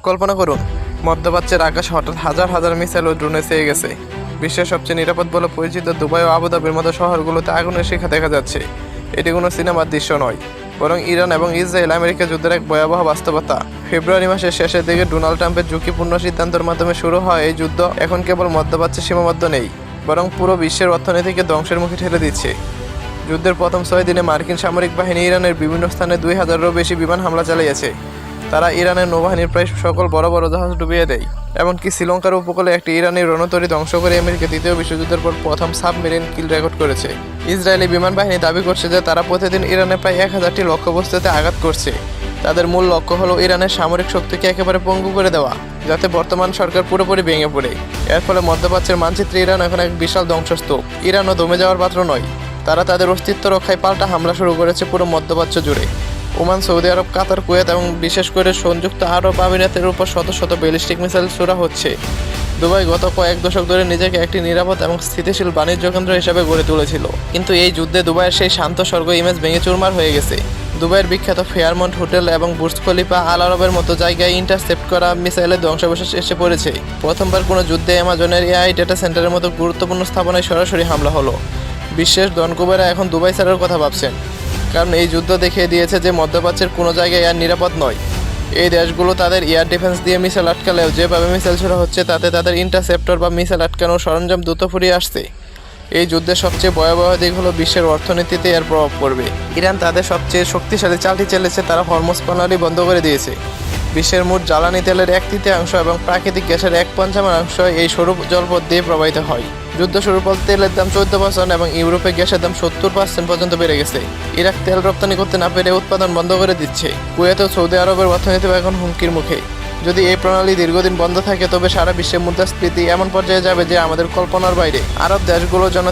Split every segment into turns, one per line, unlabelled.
কল্পনা করুন, মধ্যপ্রাচ্যের আকাশ হঠাৎ হাজার হাজার মিসাইল ও ড্রোনে ছেয়ে গেছে। বিশ্বের সবচেয়ে নিরাপদ বলে পরিচিত দুবাই ও আবুধাবির মতো শহরগুলোতে আগুনের শিখা দেখা যাচ্ছে। এটি কোনো সিনেমার দৃশ্য নয়, বরং ইরান এবং ইসরায়েল আমেরিকা যুদ্ধের এক ভয়াবহ বাস্তবতা। ফেব্রুয়ারি মাসের শেষের দিকে ডোনাল্ড ট্রাম্পের ঝুঁকিপূর্ণ সিদ্ধান্তের মাধ্যমে শুরু হয় এই যুদ্ধ এখন কেবল মধ্যপ্রাচ্যে সীমাবদ্ধ নেই, বরং পুরো বিশ্বের অর্থনীতিকে ধ্বংসের মুখে ঠেলে দিচ্ছে। যুদ্ধের প্রথম 6 দিনে মার্কিন সামরিক বাহিনী ইরানের বিভিন্ন স্থানে 2000-এরও বেশি বিমান হামলা চালিয়েছে। তারা ইরানের নৌবাহিনীর প্রায় সকল বড় বড় জাহাজ ডুবিয়ে দেয়। এমনকি শ্রীলঙ্কার উপকূলে একটি ইরানি রণতরী ধ্বংস করে আমেরিকা দ্বিতীয় বিশ্বযুদ্ধের পর প্রথম সাবমেরিন কিল রেকর্ড করেছে। ইসরায়েলি বিমান বাহিনী দাবি করছে যে তারা প্রতিদিন ইরানে প্রায় 1000টি লক্ষ্যবস্তুতে আঘাত করছে। তাদের মূল লক্ষ্য হলো ইরানের সামরিক শক্তিকে একেবারে পঙ্গু করে দেওয়া, যাতে বর্তমান সরকার পুরোপুরি ভেঙে পড়ে। এর ফলে মধ্যপ্রাচ্যের মানচিত্রে ইরান এখন এক বিশাল ধ্বংসস্তূপ। ইরানও দমে যাওয়ার পাত্র নয়। তারা তাদের অস্তিত্ব রক্ষায় পাল্টা হামলা শুরু করেছে পুরো মধ্যপ্রাচ্য জুড়ে। ওমান, সৌদি আরব, কাতার, কুয়েত এবং বিশেষ করে সংযুক্ত আরব আমিরাতের উপর শত শত ব্যালিস্টিক মিসাইল ছোড়া হচ্ছে। দুবাই গত কয়েক দশক ধরে নিজেকে একটি নিরাপদ এবং স্থিতিশীল বাণিজ্য কেন্দ্র হিসেবে গড়ে তুলেছিল, কিন্তু এই যুদ্ধে দুবাইয়ের সেই শান্ত স্বর্গ ইমেজ ভেঙে চুরমার হয়ে গেছে। দুবাইয়ের বিখ্যাত ফেয়ারমন্ট হোটেল এবং বুর্জ খলিফা আল আরবের মতো জায়গায় ইন্টারসেপ্ট করা মিসাইলের ধ্বংসাবশেষ এসে পড়েছে। প্রথমবার কোনো যুদ্ধে অ্যামাজনের এআই ডেটা সেন্টারের মতো গুরুত্বপূর্ণ স্থাপনায় সরাসরি হামলা হলো। বিশ্বের ধনকুবেরা এখন দুবাই ছাড়ার কথা ভাবছেন, কারণ এই যুদ্ধ দেখিয়ে দিয়েছে যে মধ্যপ্রাচ্যের কোনো জায়গায় আর নিরাপদ নয়। এই দেশগুলো তাদের এয়ার ডিফেন্স দিয়ে মিসাইল আটকালেও যেভাবে মিসাইল ছোড়া হচ্ছে তাতে তাদের ইন্টারসেপ্টর বা মিসাইল আটকানোর সরঞ্জাম দ্রুত ফুরিয়ে আসছে। এই যুদ্ধের সবচেয়ে ভয়াবহ দিক হলো বিশ্বের অর্থনীতিতে এর প্রভাব পড়বে। ইরান তাদের সবচেয়ে শক্তিশালী চালটি চালিয়েছে, তারা হরমুজ প্রণালী বন্ধ করে দিয়েছে। বিশ্বের মোট জ্বালানি তেলের 1/3 এবং প্রাকৃতিক গ্যাসের 1/5 এই সরু জলপথ দিয়ে প্রবাহিত হয়। যুদ্ধ শুরুর পর তেলের দাম 14% এবং ইউরোপে গ্যাসের দাম 70% পর্যন্ত বেড়ে গেছে। ইরাক তেল রপ্তানি করতে না পেরে উৎপাদন বন্ধ করে দিচ্ছে। কুয়েত ও সৌদি আরবের অর্থনীতি এখন হুমকির মুখে। যদি এই প্রণালী দীর্ঘদিন বন্ধ থাকে তবে সারা বিশ্বে মুদ্রাস্ফীতি এমন পর্যায়ে যাবে যে আমাদের কল্পনার বাইরে। আরব দেশগুলোর জন্য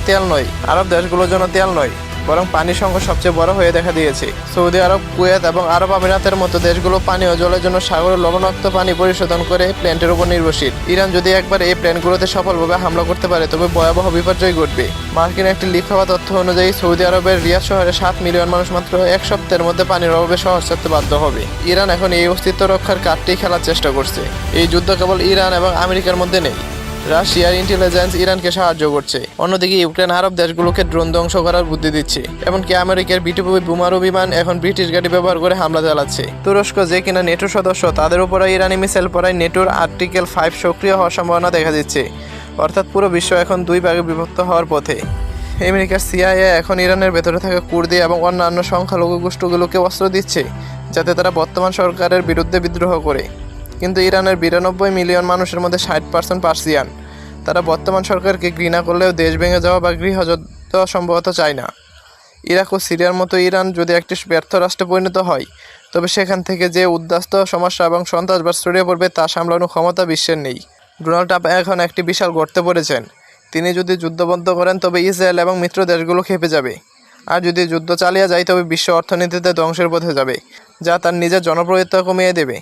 তেল নয়, বরং পানির সংকট সবচেয়ে বড় হয়ে দেখা দিয়েছে। সৌদি আরব, কুয়েত এবং আরব আমিরাতের মতো দেশগুলো পানি ও জলের জন্য সাগরের লবণাক্ত পানি পরিশোধন করে প্ল্যান্টের উপর নির্ভরশীল। ইরান যদি একবার এই প্ল্যান্টগুলোতে সফলভাবে হামলা করতে পারে তবে ভয়াবহ বিপর্যয় ঘটবে। মার্কিন একটি লিক হওয়া তথ্য অনুযায়ী সৌদি আরবের রিয়াদ শহরে 7 মিলিয়ন মানুষ মাত্র 1 সপ্তাহের মধ্যে পানির অভাবে শহর ছাড়তে বাধ্য হবে। ইরান এখন এই অস্তিত্ব রক্ষার কার্ডটি খেলার চেষ্টা করছে। এই যুদ্ধ কেবল ইরান এবং আমেরিকার মধ্যে নেই, রাশিয়ার ইন্টেলিজেন্স ইরানকে সাহায্য করছে। অন্যদিকে ইউক্রেন আরব দেশগুলোকে ড্রোন ধ্বংস করার বুদ্ধি দিচ্ছে। এমনকি আমেরিকার B-2 বোমারু বিমান এখন ব্রিটিশ গাড়ি ব্যবহার করে হামলা চালাচ্ছে। তুরস্ক, যে কিনা নেটোর সদস্য, তাদের উপর ইরানি মিসাইল পড়ায় নেটোর আর্টিকেল 5 সক্রিয় হওয়ার সম্ভাবনা দেখা দিচ্ছে। অর্থাৎ পুরো বিশ্ব এখন 2 ভাগে বিভক্ত হওয়ার পথে। আমেরিকার CIA এখন ইরানের ভেতরে থাকা কুর্দি এবং অন্যান্য সংখ্যালঘু গোষ্ঠীগুলোকে অস্ত্র দিচ্ছে, যাতে তারা বর্তমান সরকারের বিরুদ্ধে বিদ্রোহ করে। কিন্তু ইরানের 92 মিলিয়ন মানুষের মধ্যে 60% পার্সিয়ান। তারা বর্তমান সরকারকে ঘৃণা করলেও দেশ ভেঙে যাওয়া বা গৃহযুদ্ধ সম্ভবত চায় না। ইরাক ও সিরিয়ার মতো ইরান যদি একটি ব্যর্থ রাষ্ট্রে পরিণত হয়, তবে সেখান থেকে যে উদ্বাস্তু সমস্যা এবং সন্ত্রাসবাদ ছড়িয়ে পড়বে তা সামলানোর ক্ষমতা বিশ্বের নেই। ডোনাল্ড ট্রাম্প এখন একটি বিশাল গর্তে পড়েছেন। তিনি যদি যুদ্ধ বন্ধ করেন তবে ইসরায়েল এবং মিত্র দেশগুলো খেপে যাবে। আর যদি যুদ্ধ চালিয়ে যায় তবে বিশ্ব অর্থনীতিতে ধ্বংসের পথে যাবে, যা তার নিজের জনপ্রিয়তা কমিয়ে দেবে।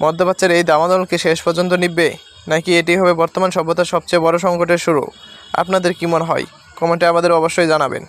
মধ্যপ্রাচ্যের এই দামাদল কি শেষ পর্যন্ত নিভবে, নাকি এটি হবে বর্তমান সভ্যতার সবচেয়ে বড় সংকটের শুরু? আপনাদের কি মনে হয়? কমেন্টে আমাদের অবশ্যই জানাবেন।